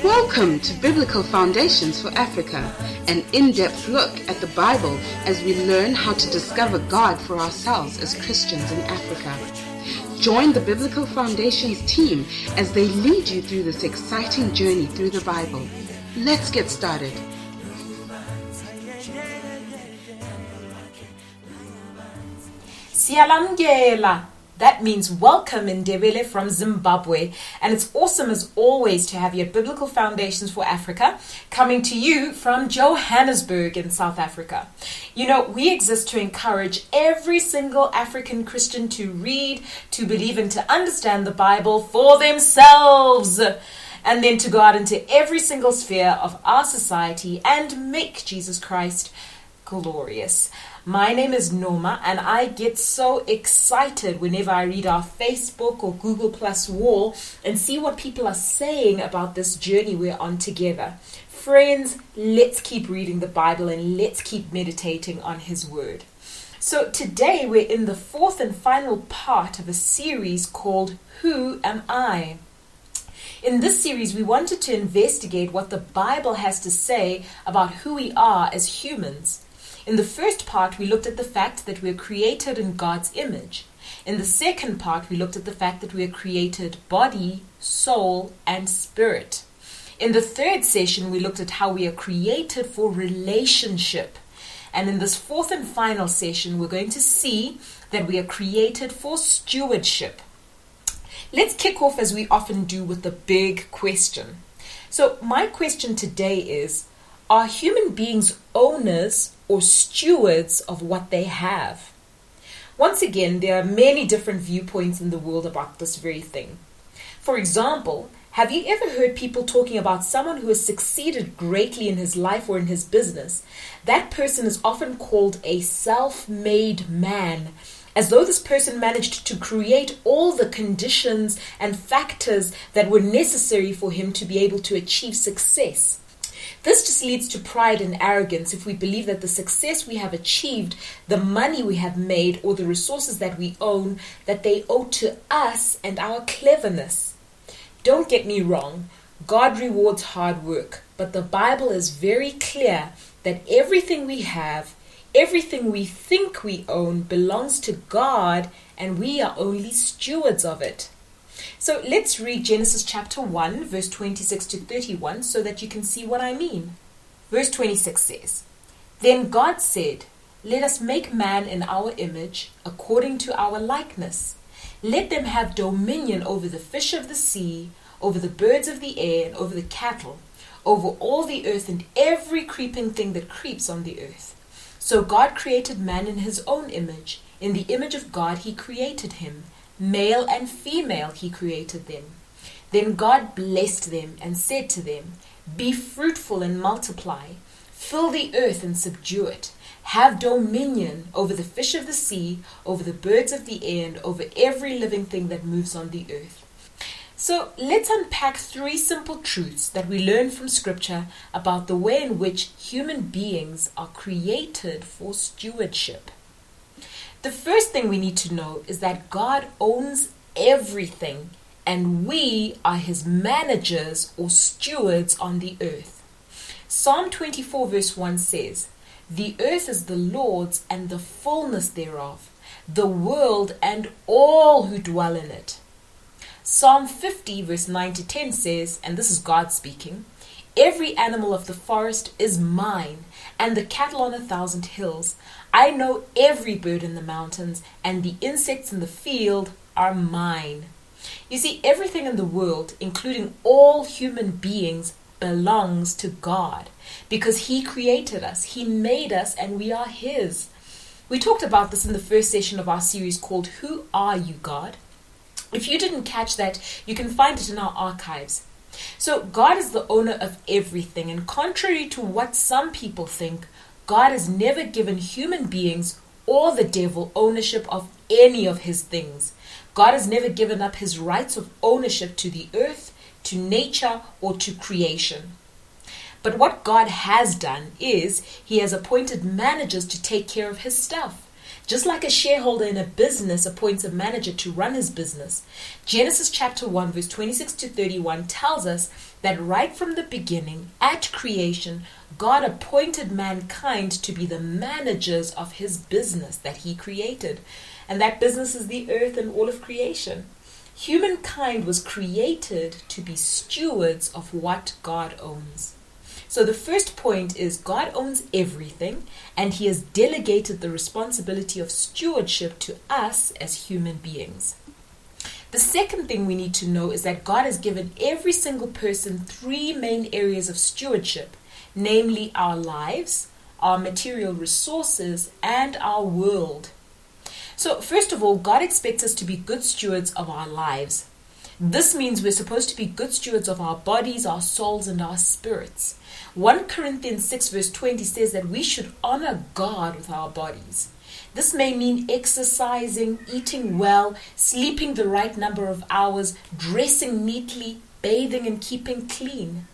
Welcome to Biblical Foundations for Africa, an in-depth look at the Bible as we learn how to discover God for ourselves as Christians in Africa. Join the Biblical Foundations team as they lead you through this exciting journey through the Bible. Let's get started. Siyalamgela. That means welcome in Ndebele from Zimbabwe, and it's awesome as always to have you at Biblical Foundations for Africa, coming to you from Johannesburg in South Africa. You know, we exist to encourage every single African Christian to read, to believe, and to understand the Bible for themselves, and then to go out into every single sphere of our society and make Jesus Christ glorious. My name is Norma, and I get so excited whenever I read our Facebook or Google Plus wall and see what people are saying about this journey we're on together. Friends, let's keep reading the Bible and let's keep meditating on His Word. So today we're in the fourth and final part of a series called Who Am I? In this series, we wanted to investigate what the Bible has to say about who we are as humans. In the first part, we looked at the fact that we are created in God's image. In the second part, we looked at the fact that we are created body, soul, and spirit. In the third session, we looked at how we are created for relationship. And in this fourth and final session, we're going to see that we are created for stewardship. Let's kick off as we often do with the big question. So my question today is, are human beings owners or stewards of what they have? Once again, there are many different viewpoints in the world about this very thing. For example, have you ever heard people talking about someone who has succeeded greatly in his life or in his business? That person is often called a self-made man, as though this person managed to create all the conditions and factors that were necessary for him to be able to achieve success. This just leads to pride and arrogance if we believe that the success we have achieved, the money we have made, or the resources that we own, that they owe to us and our cleverness. Don't get me wrong, God rewards hard work, but the Bible is very clear that everything we have, everything we think we own belongs to God, and we are only stewards of it. So let's read Genesis chapter 1, verse 26 to 31, so that you can see what I mean. Verse 26 says, "Then God said, 'Let us make man in our image, according to our likeness. Let them have dominion over the fish of the sea, over the birds of the air, and over the cattle, over all the earth, and every creeping thing that creeps on the earth.' So God created man in His own image. In the image of God He created him. Male and female He created them. Then God blessed them and said to them, 'Be fruitful and multiply. Fill the earth and subdue it. Have dominion over the fish of the sea, over the birds of the air, and over every living thing that moves on the earth.'" So let's unpack three simple truths that we learn from Scripture about the way in which human beings are created for stewardship. The first thing we need to know is that God owns everything, and we are His managers or stewards on the earth. Psalm 24 verse 1 says, "The earth is the Lord's and the fullness thereof, the world and all who dwell in it." Psalm 50 verse 9 to 10 says, and this is God speaking, "Every animal of the forest is mine, and the cattle on 1,000 hills. I know every bird in the mountains, and the insects in the field are mine." You see, everything in the world, including all human beings, belongs to God because He created us, He made us, and we are His. We talked about this in the first session of our series called Who Are You, God? If you didn't catch that, you can find it in our archives. So God is the owner of everything, and contrary to what some people think, God has never given human beings or the devil ownership of any of His things. God has never given up His rights of ownership to the earth, to nature, or to creation. But what God has done is He has appointed managers to take care of His stuff. Just like a shareholder in a business appoints a manager to run his business, Genesis chapter 1 verse 26 to 31 tells us that right from the beginning, at creation, God appointed mankind to be the managers of his business that he created. And that business is the earth and all of creation. Humankind was created to be stewards of what God owns. So the first point is God owns everything, and he has delegated the responsibility of stewardship to us as human beings. The second thing we need to know is that God has given every single person three main areas of stewardship, namely our lives, our material resources, and our world. So first of all, God expects us to be good stewards of our lives. This means we're supposed to be good stewards of our bodies, our souls, and our spirits. 1 Corinthians 6 verse 20 says that we should honor God with our bodies. This may mean exercising, eating well, sleeping the right number of hours, dressing neatly, bathing and keeping clean.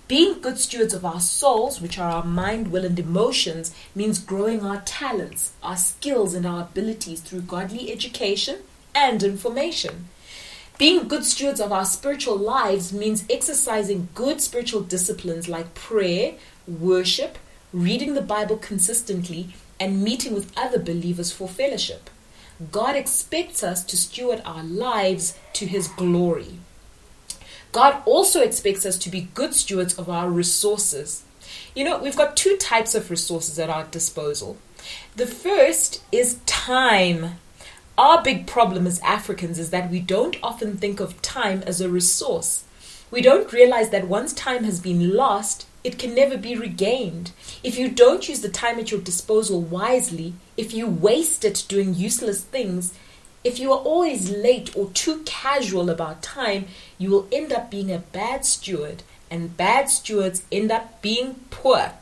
Being good stewards of our souls, which are our mind, will, and emotions, means growing our talents, our skills, and our abilities through godly education and information. Being good stewards of our spiritual lives means exercising good spiritual disciplines like prayer, worship, reading the Bible consistently, and meeting with other believers for fellowship. God expects us to steward our lives to his glory. God also expects us to be good stewards of our resources. We've got two types of resources at our disposal. The first is time. Our big problem as Africans is that we don't often think of time as a resource. We don't realize that once time has been lost, it can never be regained. If you don't use the time at your disposal wisely, if you waste it doing useless things, if you are always late or too casual about time, you will end up being a bad steward, and bad stewards end up being poor.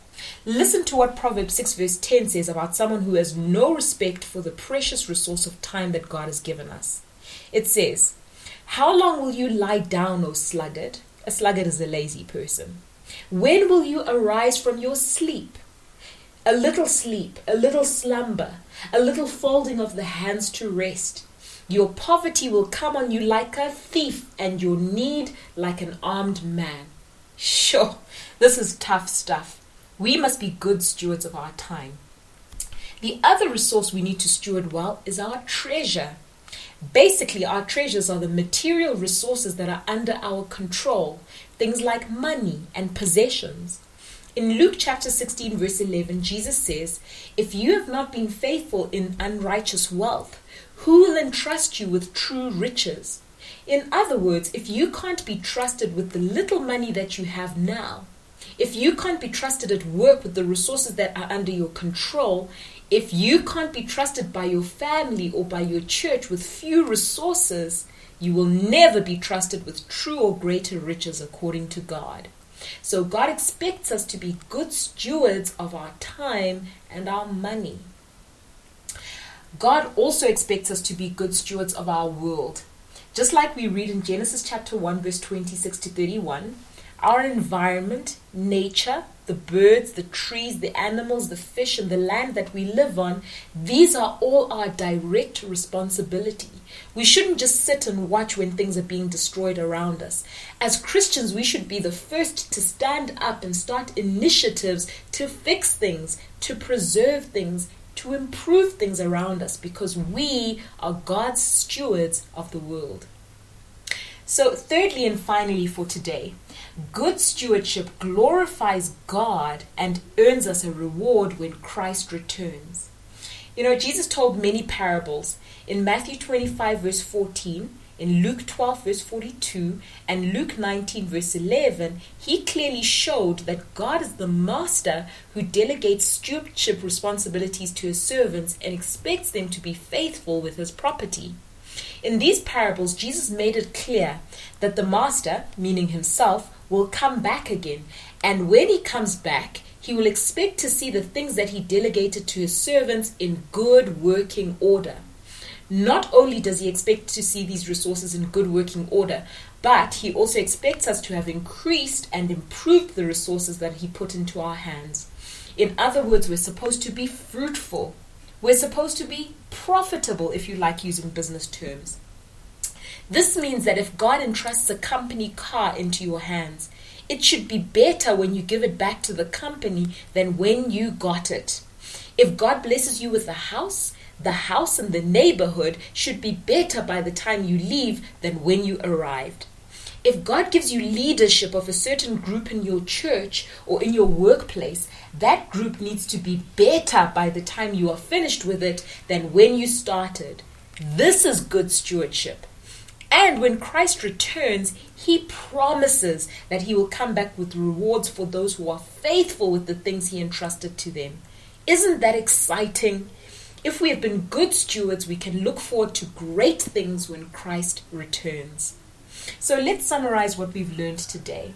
Listen to what Proverbs 6 verse 10 says about someone who has no respect for the precious resource of time that God has given us. It says, "How long will you lie down, O sluggard?" A sluggard is a lazy person. "When will you arise from your sleep? A little sleep, a little slumber, a little folding of the hands to rest. Your poverty will come on you like a thief, and your need like an armed man." Sure, this is tough stuff. We must be good stewards of our time. The other resource we need to steward well is our treasure. Basically, our treasures are the material resources that are under our control, things like money and possessions. In Luke chapter 16 verse 11, Jesus says, "If you have not been faithful in unrighteous wealth, who will entrust you with true riches?" In other words, if you can't be trusted with the little money that you have now, if you can't be trusted at work with the resources that are under your control, if you can't be trusted by your family or by your church with few resources, you will never be trusted with true or greater riches according to God. So God expects us to be good stewards of our time and our money. God also expects us to be good stewards of our world. Just like we read in Genesis chapter 1 verse 26 to 31, our environment, nature, the birds, the trees, the animals, the fish, and the land that we live on, these are all our direct responsibility. We shouldn't just sit and watch when things are being destroyed around us. As Christians, we should be the first to stand up and start initiatives to fix things, to preserve things, to improve things around us, because we are God's stewards of the world. So thirdly and finally for today, good stewardship glorifies God and earns us a reward when Christ returns. Jesus told many parables. In Matthew 25 verse 14, in Luke 12 verse 42, and Luke 19 verse 11, he clearly showed that God is the master who delegates stewardship responsibilities to his servants and expects them to be faithful with his property. In these parables, Jesus made it clear that the master, meaning himself, will come back again. And when he comes back, he will expect to see the things that he delegated to his servants in good working order. Not only does he expect to see these resources in good working order, but he also expects us to have increased and improved the resources that he put into our hands. In other words, we're supposed to be fruitful. We're supposed to be profitable, if you like using business terms. This means that if God entrusts a company car into your hands, it should be better when you give it back to the company than when you got it. If God blesses you with a house, the house and the neighborhood should be better by the time you leave than when you arrived. If God gives you leadership of a certain group in your church or in your workplace, that group needs to be better by the time you are finished with it than when you started. This is good stewardship. And when Christ returns, he promises that he will come back with rewards for those who are faithful with the things he entrusted to them. Isn't that exciting? If we have been good stewards, we can look forward to great things when Christ returns. So let's summarize what we've learned today.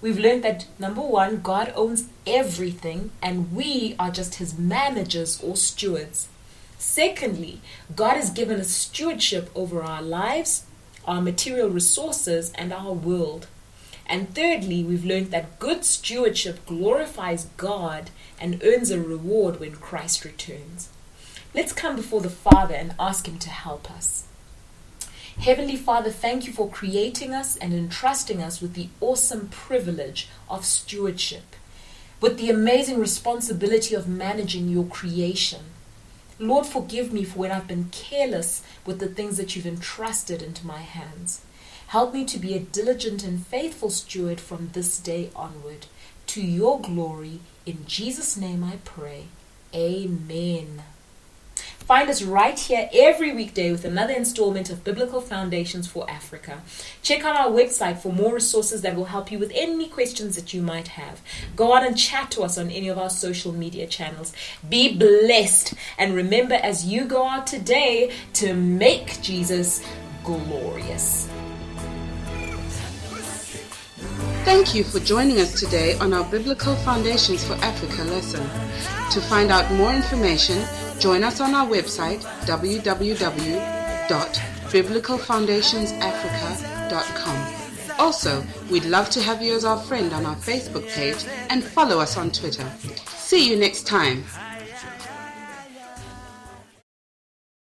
We've learned that, number one, God owns everything and we are just his managers or stewards. Secondly, God has given us stewardship over our lives, our material resources, and our world. And thirdly, we've learned that good stewardship glorifies God and earns a reward when Christ returns. Let's come before the Father and ask him to help us. Heavenly Father, thank you for creating us and entrusting us with the awesome privilege of stewardship, with the amazing responsibility of managing your creation. Lord, forgive me for when I've been careless with the things that you've entrusted into my hands. Help me to be a diligent and faithful steward from this day onward. To your glory, in Jesus' name I pray. Amen. Find us right here every weekday with another installment of Biblical Foundations for Africa. Check out our website for more resources that will help you with any questions that you might have. Go on and chat to us on any of our social media channels. Be blessed. And remember, as you go out today, to make Jesus glorious. Thank you for joining us today on our Biblical Foundations for Africa lesson. To find out more information, join us on our website www.biblicalfoundationsafrica.com. Also, we'd love to have you as our friend on our Facebook page and follow us on Twitter. See you next time.